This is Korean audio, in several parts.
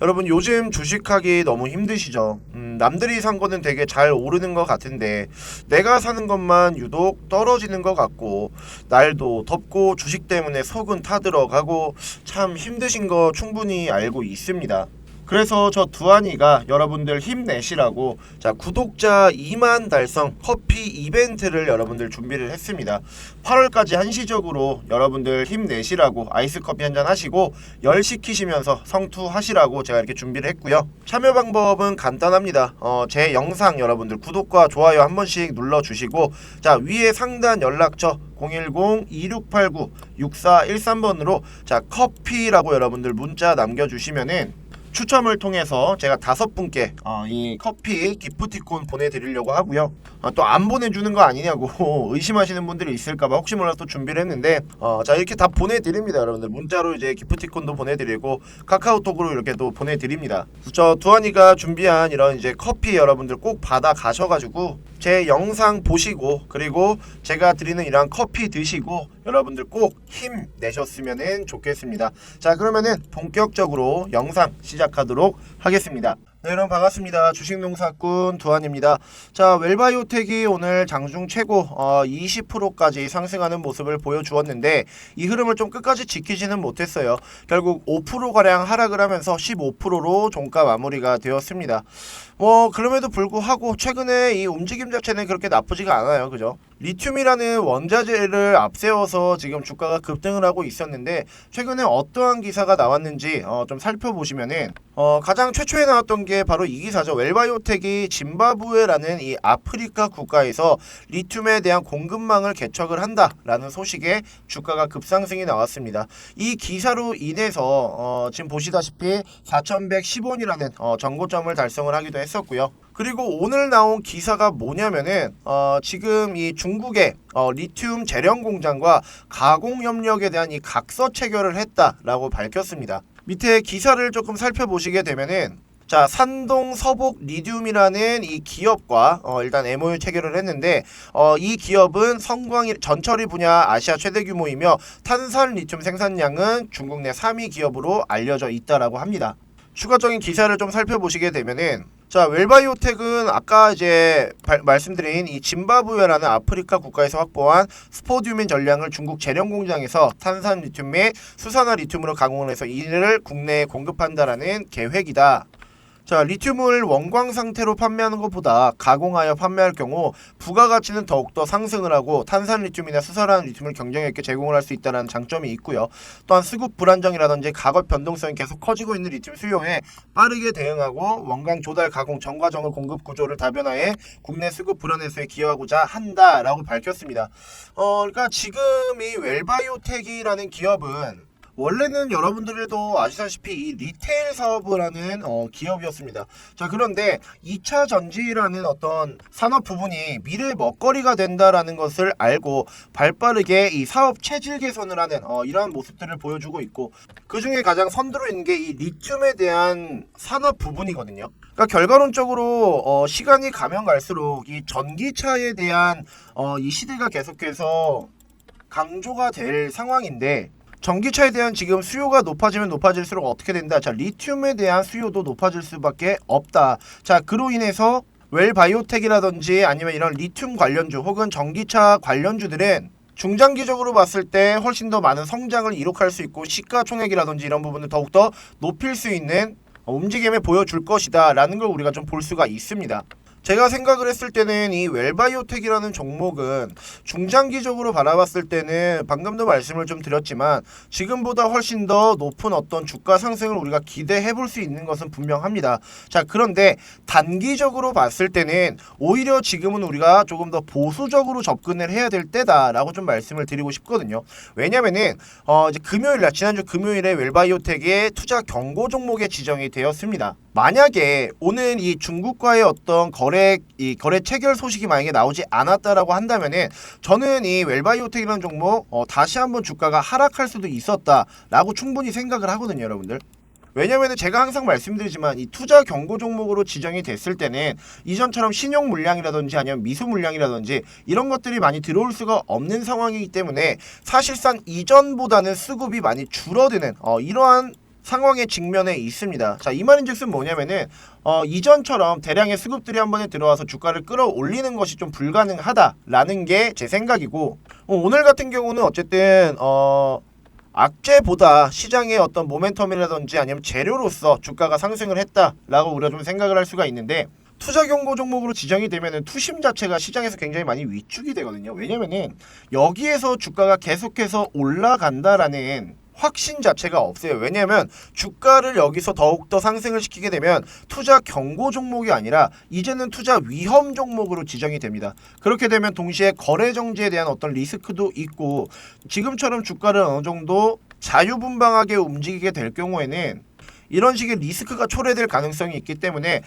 여러분 요즘 주식하기 너무 힘드시죠? 남들이 산 거는 되게 잘 오르는 것 같은데 내가 사는 것만 유독 떨어지는 것 같고 날도 덥고 주식 때문에 속은 타들어가고 참 힘드신 거 충분히 알고 있습니다. 그래서 저 두한이가 여러분들 힘내시라고 자 구독자 2만 달성 커피 이벤트를 여러분들 준비를 했습니다. 8월까지 한시적으로 여러분들 힘내시라고 아이스 커피 한잔 하시고 열 식히시면서 성투하시라고 제가 이렇게 준비를 했고요. 참여 방법은 간단합니다. 제 영상 여러분들 구독과 좋아요 한 번씩 눌러주시고 자 위에 상단 연락처 010-2689-6413번으로 자 커피라고 여러분들 문자 남겨주시면은 추첨을 통해서 제가 5분께 이 커피 기프티콘 보내드리려고 하고요. 또 안 보내주는 거 아니냐고 의심하시는 분들이 있을까봐 혹시 몰라서 또 준비를 했는데 자 이렇게 다 보내드립니다. 여러분들 문자로 이제 기프티콘도 보내드리고 카카오톡으로 이렇게 또 보내드립니다. 저 두한이가 준비한 이런 이제 커피 여러분들 꼭 받아 가셔가지고 제 영상 보시고 그리고 제가 드리는 이런 커피 드시고 여러분들 꼭 힘내셨으면 좋겠습니다. 자 그러면은 본격적으로 영상 시작하도록 하겠습니다. 네, 여러분 반갑습니다. 주식농사꾼 두한입니다. 자 웰바이오텍이 오늘 장중 최고 20%까지 상승하는 모습을 보여주었는데 이 흐름을 좀 끝까지 지키지는 못했어요. 결국 5%가량 하락을 하면서 15%로 종가 마무리가 되었습니다. 그럼에도 불구하고 최근에 이 움직임 자체는 그렇게 나쁘지가 않아요. 그죠? 리튬이라는 원자재를 앞세워서 지금 주가가 급등을 하고 있었는데 최근에 어떠한 기사가 나왔는지 좀 살펴보시면은 가장 최초에 나왔던 게 바로 이 기사죠. 웰바이오텍이 짐바브웨라는 이 아프리카 국가에서 리튬에 대한 공급망을 개척을 한다라는 소식에 주가가 급상승이 나왔습니다. 이 기사로 인해서 지금 보시다시피 4110원이라는 정고점을 달성을 하기도 했었고요. 그리고 오늘 나온 기사가 뭐냐면은 지금 이 중국의 리튬 재련 공장과 가공 협력에 대한 이 각서 체결을 했다라고 밝혔습니다. 밑에 기사를 조금 살펴보시게 되면은 자 산동 서복 리튬이라는 이 기업과 일단 MOU 체결을 했는데 이 기업은 성광 전처리 분야 아시아 최대 규모이며 탄산 리튬 생산량은 중국 내 3위 기업으로 알려져 있다라고 합니다. 추가적인 기사를 좀 살펴보시게 되면은 자 웰바이오텍은 아까 이제 말씀드린 이 짐바브웨라는 아프리카 국가에서 확보한 스포듐민 전량을 중국 재련 공장에서 탄산 리튬 및 수산화 리튬으로 가공을 해서 이를 국내에 공급한다라는 계획이다. 자 리튬을 원광 상태로 판매하는 것보다 가공하여 판매할 경우 부가가치는 더욱더 상승을 하고 탄산 리튬이나 수산화 리튬을 경쟁력 있게 제공을 할 수 있다는 장점이 있고요. 또한 수급 불안정이라든지 가격 변동성이 계속 커지고 있는 리튬 수요에 빠르게 대응하고 원광 조달 가공 전과정을 공급 구조를 다변화해 국내 수급 불안 해소에 기여하고자 한다라고 밝혔습니다. 그러니까 지금 이 웰바이오텍이라는 기업은 원래는 여러분들도 아시다시피 이 리테일 사업을 하는 기업이었습니다. 자 그런데 2차 전지라는 어떤 산업 부분이 미래의 먹거리가 된다라는 것을 알고 발빠르게 이 사업 체질 개선을 하는 이러한 모습들을 보여주고 있고 그 중에 가장 선두로 있는 게 이 리튬에 대한 산업 부분이거든요. 그러니까 결과론적으로 시간이 가면 갈수록 이 전기차에 대한 이 시대가 계속해서 강조가 될 상황인데 전기차에 대한 지금 수요가 높아지면 높아질수록 어떻게 된다? 자, 리튬에 대한 수요도 높아질 수밖에 없다. 자, 그로 인해서 웰바이오텍이라든지 아니면 이런 리튬 관련주 혹은 전기차 관련주들은 중장기적으로 봤을 때 훨씬 더 많은 성장을 이룩할 수 있고 시가총액이라든지 이런 부분을 더욱더 높일 수 있는 움직임을 보여줄 것이다 라는 걸 우리가 좀 볼 수가 있습니다. 제가 생각을 했을 때는 이 웰바이오텍이라는 종목은 중장기적으로 바라봤을 때는 방금도 말씀을 좀 드렸지만 지금보다 훨씬 더 높은 어떤 주가 상승을 우리가 기대해 볼 수 있는 것은 분명합니다. 자 그런데 단기적으로 봤을 때는 오히려 지금은 우리가 조금 더 보수적으로 접근을 해야 될 때다라고 좀 말씀을 드리고 싶거든요. 왜냐면은 이제 금요일날 지난주 금요일에 웰바이오텍의 투자 경고 종목에 지정이 되었습니다. 만약에 오늘 이 중국과의 어떤 거래 체결 소식이 만약에 나오지 않았다라고 한다면은 저는 이 웰바이오텍이라는 종목 다시 한번 주가가 하락할 수도 있었다라고 충분히 생각을 하거든요, 여러분들. 왜냐면은 제가 항상 말씀드리지만 이 투자 경고 종목으로 지정이 됐을 때는 이전처럼 신용 물량이라든지 아니면 미수 물량이라든지 이런 것들이 많이 들어올 수가 없는 상황이기 때문에 사실상 이전보다는 수급이 많이 줄어드는 이러한 상황에 직면해 있습니다. 자, 이 말인즉슨 뭐냐면은 이전처럼 대량의 수급들이 한 번에 들어와서 주가를 끌어올리는 것이 좀 불가능하다라는 게 제 생각이고, 오늘 같은 경우는 어쨌든 악재보다 시장의 어떤 모멘텀이라든지 아니면 재료로서 주가가 상승을 했다라고 우리가 좀 생각을 할 수가 있는데, 투자 경고 종목으로 지정이 되면은 투심 자체가 시장에서 굉장히 많이 위축이 되거든요. 왜냐면은 여기에서 주가가 계속해서 올라간다라는 확신 자체가 없어요. 왜냐하면 주가를 여기서 더욱더 상승을 시키게 되면 투자 경고 종목이 아니라 이제는 투자 위험 종목으로 지정이 됩니다. 그렇게 되면 동시에 거래 정지에 대한 어떤 리스크도 있고, 지금처럼 주가를 어느 정도 자유분방하게 움직이게 될 경우에는 이런 식의 리스크가 초래될 가능성이 있기 때문에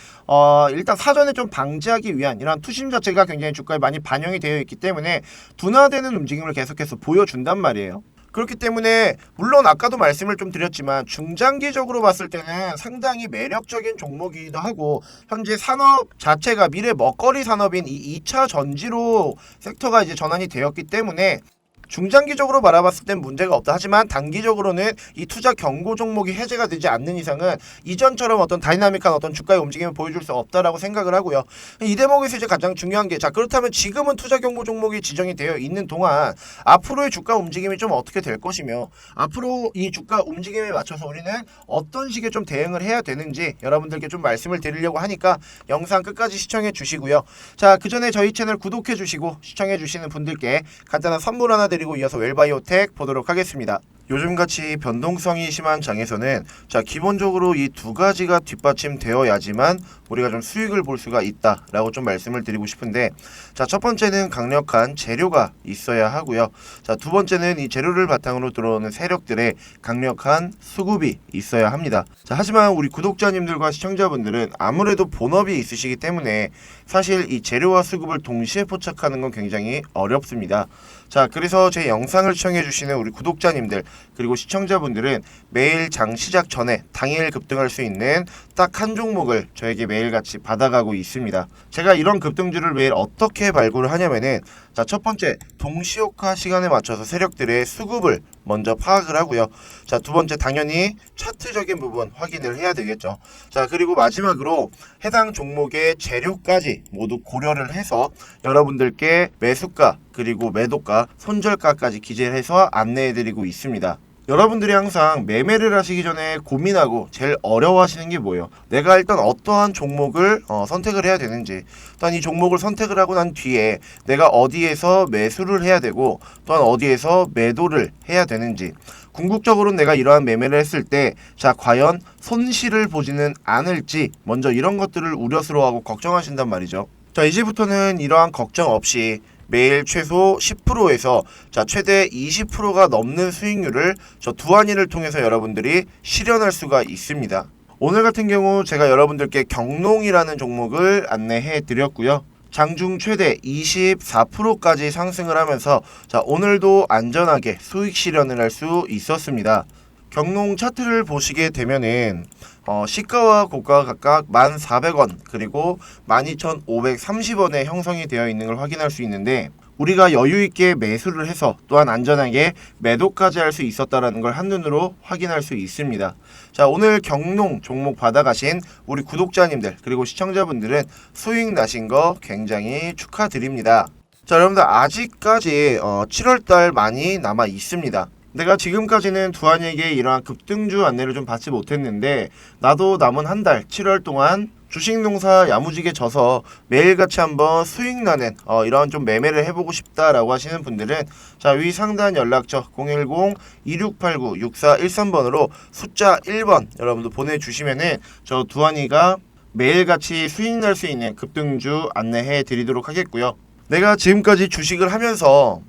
일단 사전에 좀 방지하기 위한 이런 투심 자체가 굉장히 주가에 많이 반영이 되어 있기 때문에 둔화되는 움직임을 계속해서 보여준단 말이에요. 그렇기 때문에 물론 아까도 말씀을 좀 드렸지만 중장기적으로 봤을 때는 상당히 매력적인 종목이기도 하고, 현재 산업 자체가 미래 먹거리 산업인 이 2차 전지로 섹터가 이제 전환이 되었기 때문에 중장기적으로 바라봤을 땐 문제가 없다. 하지만 단기적으로는 이 투자 경고 종목이 해제가 되지 않는 이상은 이전처럼 어떤 다이나믹한 어떤 주가의 움직임을 보여줄 수 없다라고 생각을 하고요. 이 대목에서 이제 가장 중요한 게, 자, 그렇다면 지금은 투자 경고 종목이 지정이 되어 있는 동안 앞으로의 주가 움직임이 좀 어떻게 될 것이며, 앞으로 이 주가 움직임에 맞춰서 우리는 어떤 식의 좀 대응을 해야 되는지 여러분들께 좀 말씀을 드리려고 하니까 영상 끝까지 시청해 주시고요. 자, 그 전에 저희 채널 구독해 주시고 시청해 주시는 분들께 간단한 선물 하나 드리고 이어서 웰바이오텍 보도록 하겠습니다. 요즘같이 변동성이 심한 장에서는 자, 기본적으로 이 두 가지가 뒷받침되어야지만 우리가 좀 수익을 볼 수가 있다라고 좀 말씀을 드리고 싶은데, 자, 첫 번째는 강력한 재료가 있어야 하고요. 자, 두 번째는 이 재료를 바탕으로 들어오는 세력들의 강력한 수급이 있어야 합니다. 자, 하지만 우리 구독자님들과 시청자분들은 아무래도 본업이 있으시기 때문에 사실 이 재료와 수급을 동시에 포착하는 건 굉장히 어렵습니다. 자, 그래서 제 영상을 시청해주시는 우리 구독자님들 그리고 시청자분들은 매일 장 시작 전에 당일 급등할 수 있는 딱 한 종목을 저에게 매일같이 받아가고 있습니다. 제가 이런 급등주를 매일 어떻게 발굴을 하냐면은, 자, 첫 번째, 동시효과 시간에 맞춰서 세력들의 수급을 먼저 파악을 하고요. 자, 두 번째, 당연히 차트적인 부분 확인을 해야 되겠죠. 자, 그리고 마지막으로 해당 종목의 재료까지 모두 고려를 해서 여러분들께 매수가 그리고 매도가, 손절가까지 기재를 해서 안내해드리고 있습니다. 여러분들이 항상 매매를 하시기 전에 고민하고 제일 어려워하시는 게 뭐예요? 내가 일단 어떠한 종목을 선택을 해야 되는지, 또한 이 종목을 선택을 하고 난 뒤에 내가 어디에서 매수를 해야 되고 또한 어디에서 매도를 해야 되는지, 궁극적으로 내가 이러한 매매를 했을 때 자, 과연 손실을 보지는 않을지 먼저 이런 것들을 우려스러워하고 걱정하신단 말이죠. 자, 이제부터는 이러한 걱정 없이 매일 최소 10%에서 자, 최대 20%가 넘는 수익률을 저 두한이를 통해서 여러분들이 실현할 수가 있습니다. 오늘 같은 경우 제가 여러분들께 경농이라는 종목을 안내해 드렸고요. 장중 최대 24%까지 상승을 하면서 자, 오늘도 안전하게 수익 실현을 할 수 있었습니다. 경농 차트를 보시게 되면은 시가와 고가가 각각 1,400원 그리고 12,530원에 형성이 되어 있는 걸 확인할 수 있는데, 우리가 여유있게 매수를 해서 또한 안전하게 매도까지 할 수 있었다는 걸 한눈으로 확인할 수 있습니다. 자, 오늘 경농 종목 받아가신 우리 구독자님들 그리고 시청자분들은 수익 나신 거 굉장히 축하드립니다. 자, 여러분들 아직까지 7월달 많이 남아 있습니다. 내가 지금까지는 두한이에게 이러한 급등주 안내를 좀 받지 못했는데, 나도 남은 한 달 7월 동안 주식농사 야무지게 져서 매일같이 한번 수익 나는 이런 좀 매매를 해보고 싶다라고 하시는 분들은 자, 위 상단 연락처 010-2689-6413번으로 숫자 1번 여러분들 보내주시면은 저 두한이가 매일같이 수익 날 수 있는 급등주 안내해 드리도록 하겠고요. 내가 지금까지 주식을 하면서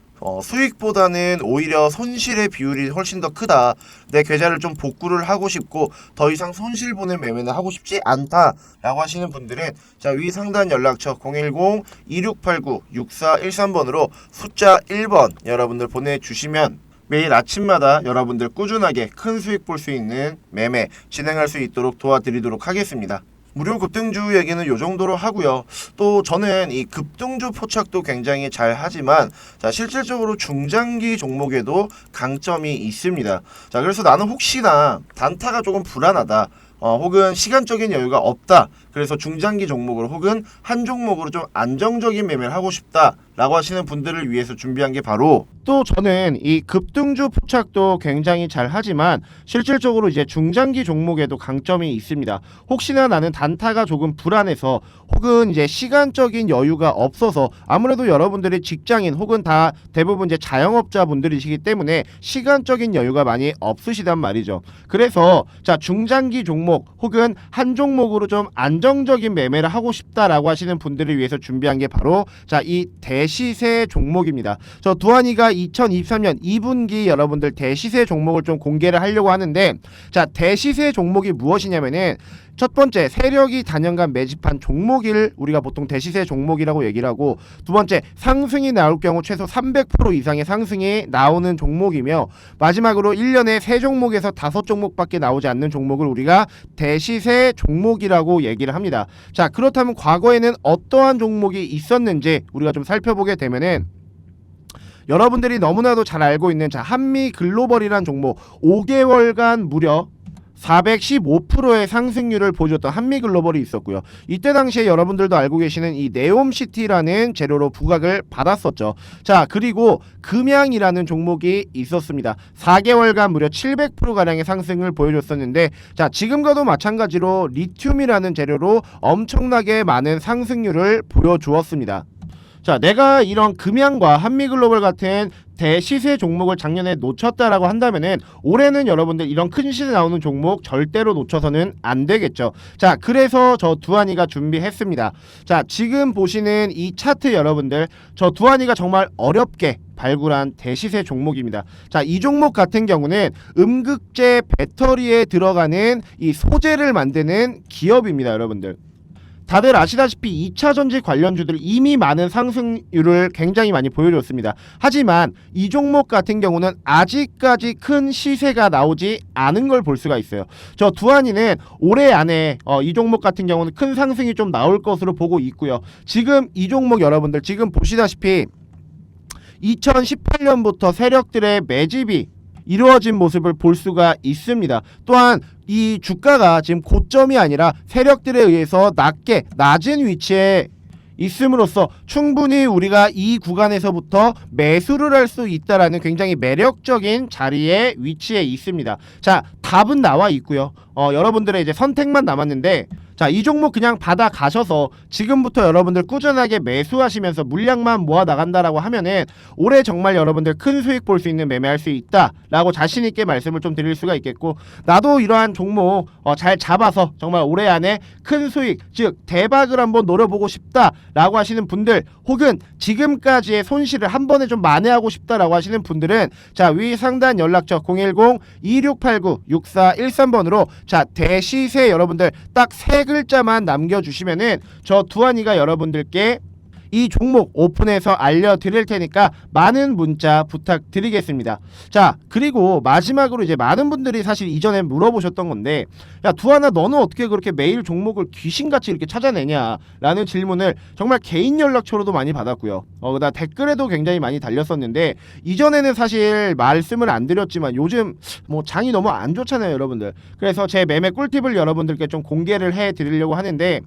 수익보다는 오히려 손실의 비율이 훨씬 더 크다, 내 계좌를 좀 복구를 하고 싶고 더 이상 손실 보는 매매는 하고 싶지 않다 라고 하시는 분들은 자, 위 상단 연락처 010-2689-6413번으로 숫자 1번 여러분들 보내주시면 매일 아침마다 여러분들 꾸준하게 큰 수익 볼 수 있는 매매 진행할 수 있도록 도와드리도록 하겠습니다. 무료 급등주 얘기는 요 정도로 하고요. 또 저는 이 급등주 포착도 굉장히 잘 하지만 자, 실질적으로 중장기 종목에도 강점이 있습니다. 자, 그래서 나는 혹시나 단타가 조금 불안하다. 혹은 시간적인 여유가 없다. 그래서 중장기 종목으로 혹은 한 종목으로 좀 안정적인 매매를 하고 싶다 라고 하시는 분들을 위해서 준비한 게 바로, 또 저는 이 급등주 포착도 굉장히 잘 하지만 실질적으로 이제 중장기 종목에도 강점이 있습니다. 혹시나 나는 단타가 조금 불안해서 혹은 이제 시간적인 여유가 없어서, 아무래도 여러분들이 직장인 혹은 다 대부분 이제 자영업자 분들이시기 때문에 시간적인 여유가 많이 없으시단 말이죠. 그래서 자, 중장기 종목 혹은 한 종목으로 좀 안정적인 매매를 하고 싶다라고 하시는 분들을 위해서 준비한 게 바로 자, 이 대시세 종목입니다. 저 두한이가 2023년 2분기 여러분들 대시세 종목을 좀 공개를 하려고 하는데, 자, 대시세 종목이 무엇이냐면은 첫 번째, 세력이 단연간 매집한 종목을 우리가 보통 대시세 종목이라고 얘기를 하고, 두 번째, 상승이 나올 경우 최소 300% 이상의 상승이 나오는 종목이며, 마지막으로 1년에 3종목에서 5종목밖에 나오지 않는 종목을 우리가 대시세 종목이라고 얘기를 합니다. 자, 그렇다면 과거에는 어떠한 종목이 있었는지 우리가 좀 살펴보게 되면은, 여러분들이 너무나도 잘 알고 있는 자, 한미글로벌이란 종목 5개월간 무려 415%의 상승률을 보여줬던 한미글로벌이 있었고요. 이때 당시에 여러분들도 알고 계시는 이 네옴시티라는 재료로 부각을 받았었죠. 자, 그리고 금양이라는 종목이 있었습니다. 4개월간 무려 700%가량의 상승을 보여줬었는데, 자, 지금과도 마찬가지로 리튬이라는 재료로 엄청나게 많은 상승률을 보여주었습니다. 자, 내가 이런 금양과 한미글로벌 같은 대시세 종목을 작년에 놓쳤다라고 한다면은 올해는 여러분들 이런 큰 시세 나오는 종목 절대로 놓쳐서는 안 되겠죠. 자, 그래서 저 두한이가 준비했습니다. 자, 지금 보시는 이 차트 여러분들, 저 두한이가 정말 어렵게 발굴한 대시세 종목입니다. 자, 이 종목 같은 경우는 음극재 배터리에 들어가는 이 소재를 만드는 기업입니다, 여러분들. 다들 아시다시피 2차전지 관련주들 이미 많은 상승률을 굉장히 많이 보여줬습니다. 하지만 이 종목 같은 경우는 아직까지 큰 시세가 나오지 않은 걸 볼 수가 있어요. 저 두한이는 올해 안에 이 종목 같은 경우는 큰 상승이 좀 나올 것으로 보고 있고요. 지금 이 종목 여러분들 지금 보시다시피 2018년부터 세력들의 매집이 이루어진 모습을 볼 수가 있습니다. 또한 이 주가가 지금 고점이 아니라 세력들에 의해서 낮은 위치에 있음으로써 충분히 우리가 이 구간에서부터 매수를 할 수 있다라는 굉장히 매력적인 자리에 위치해 있습니다. 자, 답은 나와 있고요. 여러분들의 이제 선택만 남았는데, 자, 이 종목 그냥 받아 가셔서 지금부터 여러분들 꾸준하게 매수하시면서 물량만 모아 나간다라고 하면은 올해 정말 여러분들 큰 수익 볼 수 있는 매매할 수 있다라고 자신 있게 말씀을 좀 드릴 수가 있겠고, 나도 이러한 종목 잘 잡아서 정말 올해 안에 큰 수익, 즉 대박을 한번 노려보고 싶다라고 하시는 분들, 혹은 지금까지의 손실을 한 번에 좀 만회하고 싶다라고 하시는 분들은 자, 위 상단 연락처 010-2689-6413번으로 자, 대시세 여러분들 딱 3글자만 남겨주시면은 저 두한이가 여러분들께 이 종목 오픈해서 알려드릴 테니까 많은 문자 부탁드리겠습니다. 자, 그리고 마지막으로 이제 많은 분들이 사실 이전에 물어보셨던 건데, 야 두한아, 너는 어떻게 그렇게 매일 종목을 귀신같이 이렇게 찾아내냐 라는 질문을 정말 개인 연락처로도 많이 받았고요. 그다음 댓글에도 굉장히 많이 달렸었는데, 이전에는 사실 말씀을 안 드렸지만 요즘 뭐 장이 너무 안 좋잖아요, 여러분들. 그래서 제 매매 꿀팁을 여러분들께 좀 공개를 해 드리려고 하는데,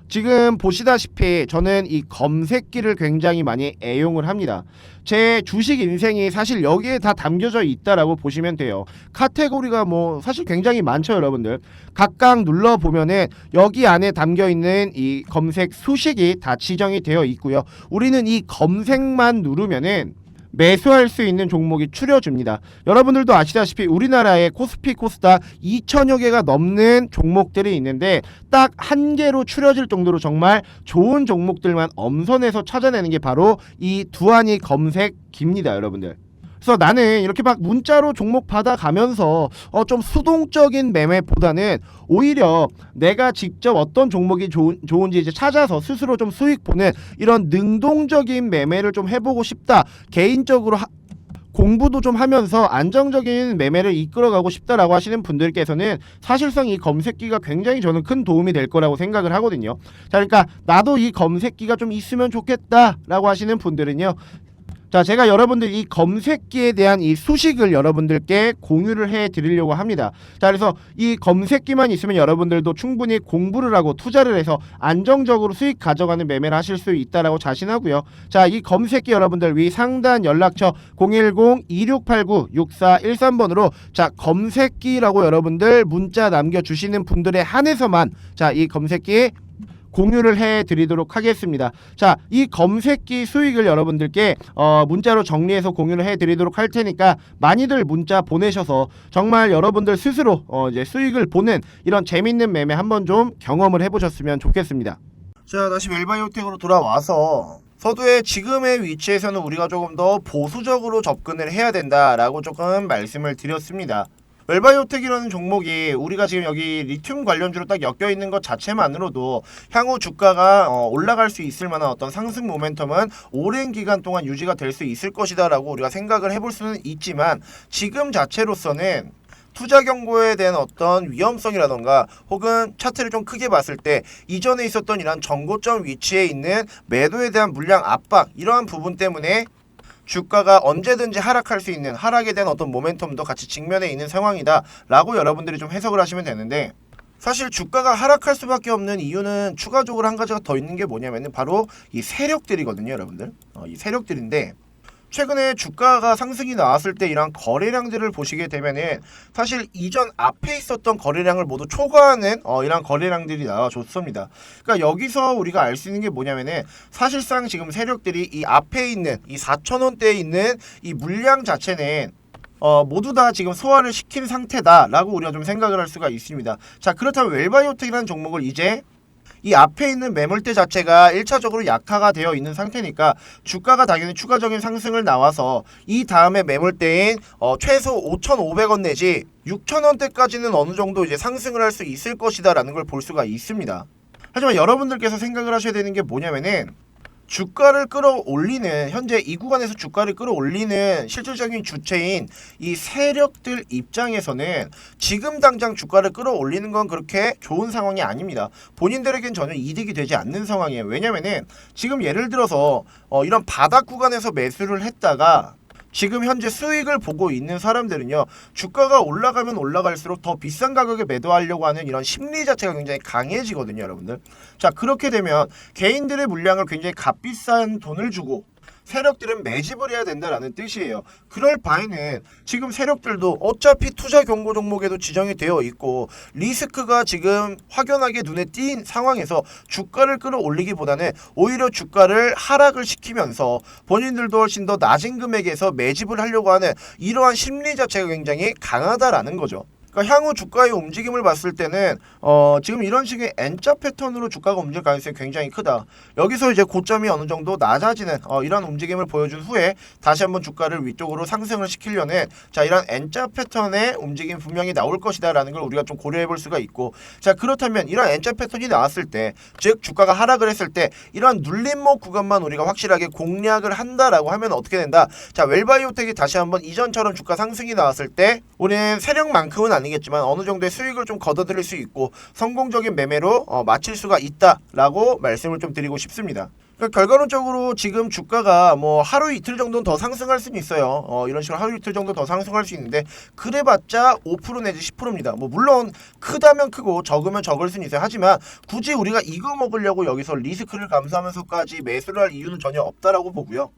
지금 보시다시피 저는 이 검색기를 굉장히 많이 애용을 합니다. 제 주식 인생이 사실 여기에 다 담겨져 있다라고 보시면 돼요. 카테고리가 뭐 사실 굉장히 많죠, 여러분들. 각각 눌러보면은 여기 안에 담겨있는 이 검색 수식이 다 지정이 되어 있고요. 우리는 이 검색만 누르면은 매수할 수 있는 종목이 추려집니다. 여러분들도 아시다시피 우리나라에 코스피 코스닥 2천여 개가 넘는 종목들이 있는데 딱 한 개로 추려질 정도로 정말 좋은 종목들만 엄선해서 찾아내는 게 바로 이 두한이 검색기입니다, 여러분들. 그래서 나는 이렇게 막 문자로 종목 받아가면서 좀 수동적인 매매보다는 오히려 내가 직접 어떤 종목이 좋은지 이제 찾아서 스스로 좀 수익 보는 이런 능동적인 매매를 좀 해보고 싶다. 개인적으로 공부도 좀 하면서 안정적인 매매를 이끌어가고 싶다라고 하시는 분들께서는 사실상 이 검색기가 굉장히 저는 큰 도움이 될 거라고 생각을 하거든요. 자, 그러니까 나도 이 검색기가 좀 있으면 좋겠다라고 하시는 분들은요. 자, 제가 여러분들 이 검색기에 대한 이 수식을 여러분들께 공유를 해 드리려고 합니다. 자, 그래서 이 검색기만 있으면 여러분들도 충분히 공부를 하고 투자를 해서 안정적으로 수익 가져가는 매매를 하실 수 있다라고 자신하고요. 자, 이 검색기 여러분들 위 상단 연락처 010-2689-6413번으로 자, 검색기라고 여러분들 문자 남겨주시는 분들에 한해서만 자, 이 검색기 공유를 해드리도록 하겠습니다. 자, 이 검색기 수익을 여러분들께 문자로 정리해서 공유를 해드리도록 할 테니까 많이들 문자 보내셔서 정말 여러분들 스스로 이제 수익을 보는 이런 재밌는 매매 한번 좀 경험을 해보셨으면 좋겠습니다. 자, 다시 웰바이오텍으로 돌아와서 서두에 지금의 위치에서는 우리가 조금 더 보수적으로 접근을 해야 된다라고 조금 말씀을 드렸습니다. 웰바이오텍이라는 종목이 우리가 지금 여기 리튬 관련주로 딱 엮여 있는 것 자체만으로도 향후 주가가 올라갈 수 있을 만한 어떤 상승 모멘텀은 오랜 기간 동안 유지가 될 수 있을 것이다 라고 우리가 생각을 해볼 수는 있지만 지금 자체로서는 투자 경고에 대한 어떤 위험성이라던가 혹은 차트를 좀 크게 봤을 때 이전에 있었던 이런 정고점 위치에 있는 매도에 대한 물량 압박 이러한 부분 때문에 주가가 언제든지 하락할 수 있는 하락에 대한 어떤 모멘텀도 같이 직면해 있는 상황이다 라고 여러분들이 좀 해석을 하시면 되는데, 사실 주가가 하락할 수밖에 없는 이유는 추가적으로 한 가지가 더 있는 게 뭐냐면은 바로 이 세력들이거든요, 여러분들. 이 세력들인데 최근에 주가가 상승이 나왔을 때 이런 거래량들을 보시게 되면은 사실 이전 앞에 있었던 거래량을 모두 초과하는 이런 거래량들이 나와줬습니다. 그러니까 여기서 우리가 알 수 있는 게 뭐냐면은 사실상 지금 세력들이 이 앞에 있는 이 4,000원대에 있는 이 물량 자체는 모두 다 지금 소화를 시킨 상태다라고 우리가 좀 생각을 할 수가 있습니다. 자, 그렇다면 웰바이오텍이라는 종목을 이제 이 앞에 있는 매물대 자체가 1차적으로 약화가 되어 있는 상태니까 주가가 당연히 추가적인 상승을 나와서 이 다음에 매물대인 최소 5,500원 내지 6,000원대까지는 어느 정도 이제 상승을 할 수 있을 것이다 라는 걸 볼 수가 있습니다. 하지만 여러분들께서 생각을 하셔야 되는 게 뭐냐면은 주가를 끌어올리는, 현재 이 구간에서 주가를 끌어올리는 실질적인 주체인 이 세력들 입장에서는 지금 당장 주가를 끌어올리는 건 그렇게 좋은 상황이 아닙니다. 본인들에겐 전혀 이득이 되지 않는 상황이에요. 왜냐면은 지금 예를 들어서 이런 바닥 구간에서 매수를 했다가 지금 현재 수익을 보고 있는 사람들은요, 주가가 올라가면 올라갈수록 더 비싼 가격에 매도하려고 하는 이런 심리 자체가 굉장히 강해지거든요, 여러분들. 자, 그렇게 되면 개인들의 물량을 굉장히 값비싼 돈을 주고 세력들은 매집을 해야 된다라는 뜻이에요. 그럴 바에는 지금 세력들도 어차피 투자 경고 종목에도 지정이 되어 있고 리스크가 지금 확연하게 눈에 띈 상황에서 주가를 끌어올리기보다는 오히려 주가를 하락을 시키면서 본인들도 훨씬 더 낮은 금액에서 매집을 하려고 하는 이러한 심리 자체가 굉장히 강하다라는 거죠. 그러니까 향후 주가의 움직임을 봤을 때는 지금 이런 식의 N자 패턴으로 주가가 움직일 가능성이 굉장히 크다. 여기서 이제 고점이 어느 정도 낮아지는 이런 움직임을 보여준 후에 다시 한번 주가를 위쪽으로 상승을 시키려는 자, 이런 N자 패턴의 움직임 분명히 나올 것이다 라는 걸 우리가 좀 고려해 볼 수가 있고, 자, 그렇다면 이런 N자 패턴이 나왔을 때, 즉 주가가 하락을 했을 때 이런 눌림목 구간만 우리가 확실하게 공략을 한다라고 하면 어떻게 된다. 자, 웰바이오텍이 다시 한번 이전처럼 주가 상승이 나왔을 때 우리는 세력만큼은 아니겠지만 어느 정도의 수익을 좀 거둬들일 수 있고 성공적인 매매로 마칠 수가 있다라고 말씀을 좀 드리고 싶습니다. 그러니까 결과론적으로 지금 주가가 뭐 하루 이틀 정도는 더 상승할 수는 있어요. 이런 식으로 하루 이틀 정도 더 상승할 수 있는데 그래봤자 5% 내지 10%입니다. 뭐 물론 크다면 크고 적으면 적을 수는 있어요. 하지만 굳이 우리가 이거 먹으려고 여기서 리스크를 감수하면서까지 매수를 할 이유는 전혀 없다라고 보고요.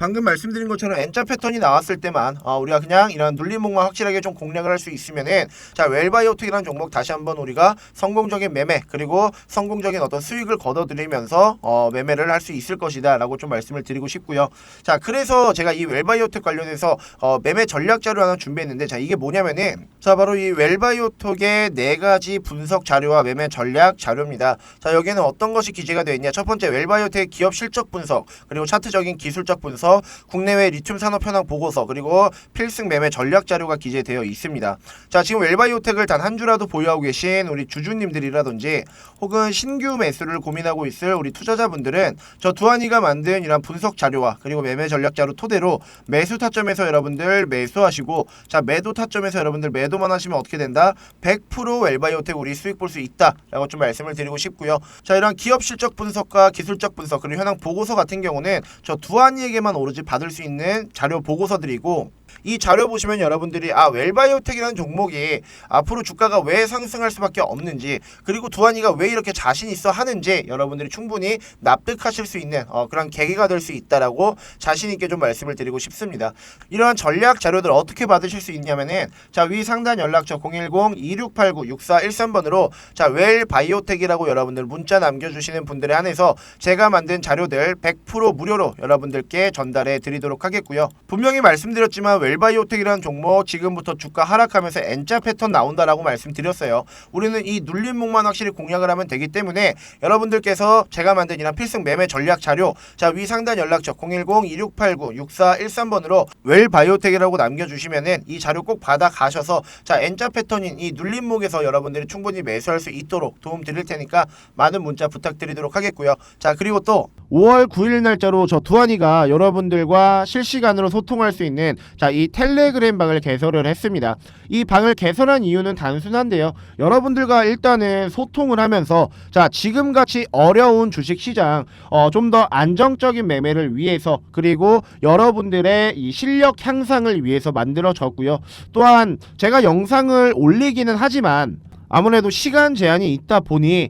방금 말씀드린 것처럼 N자 패턴이 나왔을 때만 우리가 그냥 이런 눌림목만 확실하게 좀 공략을 할 수 있으면은 자, 웰바이오텍이라는 종목 다시 한번 우리가 성공적인 매매 그리고 성공적인 어떤 수익을 거둬들이면서 매매를 할 수 있을 것이다 라고 좀 말씀을 드리고 싶고요. 자, 그래서 제가 이 웰바이오텍 관련해서 매매 전략 자료 하나 준비했는데, 자, 이게 뭐냐면은 자, 바로 이 웰바이오텍의 4가지 분석 자료와 매매 전략 자료입니다. 자, 여기에는 어떤 것이 기재가 되어 있냐. 첫 번째, 웰바이오텍 기업 실적 분석, 그리고 차트적인 기술적 분석, 보고서, 국내외 리튬 산업 현황 보고서, 그리고 필승 매매 전략 자료가 기재되어 있습니다. 자, 지금 웰바이오텍을 단 한 주라도 보유하고 계신 우리 주주님들이라든지 혹은 신규 매수를 고민하고 있을 우리 투자자분들은 저 두한이가 만든 이런 분석 자료와 그리고 매매 전략 자료 토대로 매수 타점에서 여러분들 매수하시고, 자, 매도 타점에서 여러분들 매도만 하시면 어떻게 된다? 100% 웰바이오텍 우리 수익 볼 수 있다라고 좀 말씀을 드리고 싶고요. 자, 이런 기업 실적 분석과 기술적 분석 그리고 현황 보고서 같은 경우는 저 두한이에게만 오로지 받을 수 있는 자료 보고서들이고, 이 자료 보시면 여러분들이 웰바이오텍이라는 종목이 앞으로 주가가 왜 상승할 수밖에 없는지, 그리고 두한이가 왜 이렇게 자신 있어 하는지 여러분들이 충분히 납득하실 수 있는 그런 계기가 될 수 있다라고 자신 있게 좀 말씀을 드리고 싶습니다. 이러한 전략 자료들 어떻게 받으실 수 있냐면은, 자, 위 상단 연락처 010-2689-6413번으로 자, 웰바이오텍이라고 여러분들 문자 남겨주시는 분들에 한해서 제가 만든 자료들 100% 무료로 여러분들께 전달해 드리도록 하겠고요. 분명히 말씀드렸지만 웰바이오텍이라는 종목 지금부터 주가 하락하면서 N자 패턴 나온다라고 말씀드렸어요. 우리는 이 눌림목만 확실히 공략을 하면 되기 때문에 여러분들께서 제가 만든 이런 필승 매매 전략 자료, 자, 위 상단 연락처 010-2689-6413번으로 웰바이오텍이라고 남겨주시면은 이 자료 꼭 받아 가셔서 자, N자 패턴인 이 눌림목에서 여러분들이 충분히 매수할 수 있도록 도움 드릴 테니까 많은 문자 부탁드리도록 하겠고요. 자, 그리고 또 5월 9일 날짜로 저 두한이가 여러분들과 실시간으로 소통할 수 있는 자, 이 텔레그램 방을 개설을 했습니다. 이 방을 개설한 이유는 단순한데요. 여러분들과 일단은 소통을 하면서 자, 지금같이 어려운 주식시장 좀 더 안정적인 매매를 위해서, 그리고 여러분들의 이 실력 향상을 위해서 만들어졌고요. 또한 제가 영상을 올리기는 하지만 아무래도 시간 제한이 있다 보니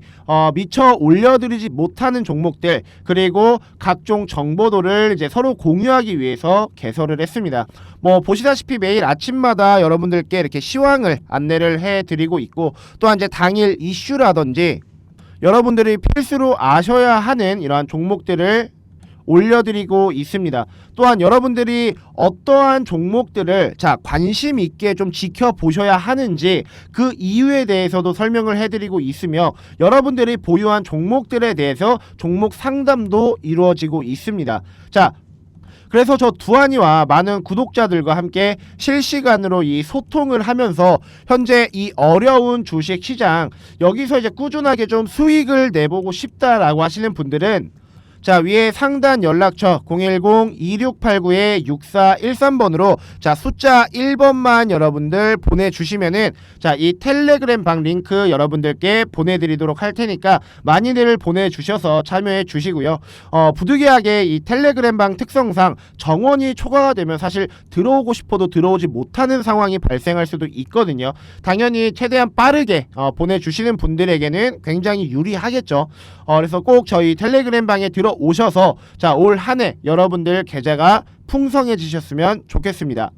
미처 올려드리지 못하는 종목들 그리고 각종 정보도를 이제 서로 공유하기 위해서 개설을 했습니다. 뭐 보시다시피 매일 아침마다 여러분들께 이렇게 시황을 안내를 해드리고 있고, 또한 이제 당일 이슈라든지 여러분들이 필수로 아셔야 하는 이러한 종목들을 올려드리고 있습니다. 또한 여러분들이 어떠한 종목들을 자, 관심 있게 좀 지켜보셔야 하는지 그 이유에 대해서도 설명을 해드리고 있으며, 여러분들이 보유한 종목들에 대해서 종목 상담도 이루어지고 있습니다. 자, 그래서 저 두한이와 많은 구독자들과 함께 실시간으로 이 소통을 하면서 현재 이 어려운 주식 시장 여기서 이제 꾸준하게 좀 수익을 내보고 싶다라고 하시는 분들은 자, 위에 상단 연락처 010-2689-6413번으로 자, 숫자 1번만 여러분들 보내주시면은 자, 이 텔레그램 방 링크 여러분들께 보내드리도록 할 테니까 많이들 보내주셔서 참여해 주시고요. 부득이하게 이 텔레그램 방 특성상 정원이 초과가 되면 사실 들어오고 싶어도 들어오지 못하는 상황이 발생할 수도 있거든요. 당연히 최대한 빠르게 보내주시는 분들에게는 굉장히 유리하겠죠. 그래서 꼭 저희 텔레그램 방에 들어오셔서 자, 올 한 해 여러분들 계좌가 풍성해지셨으면 좋겠습니다.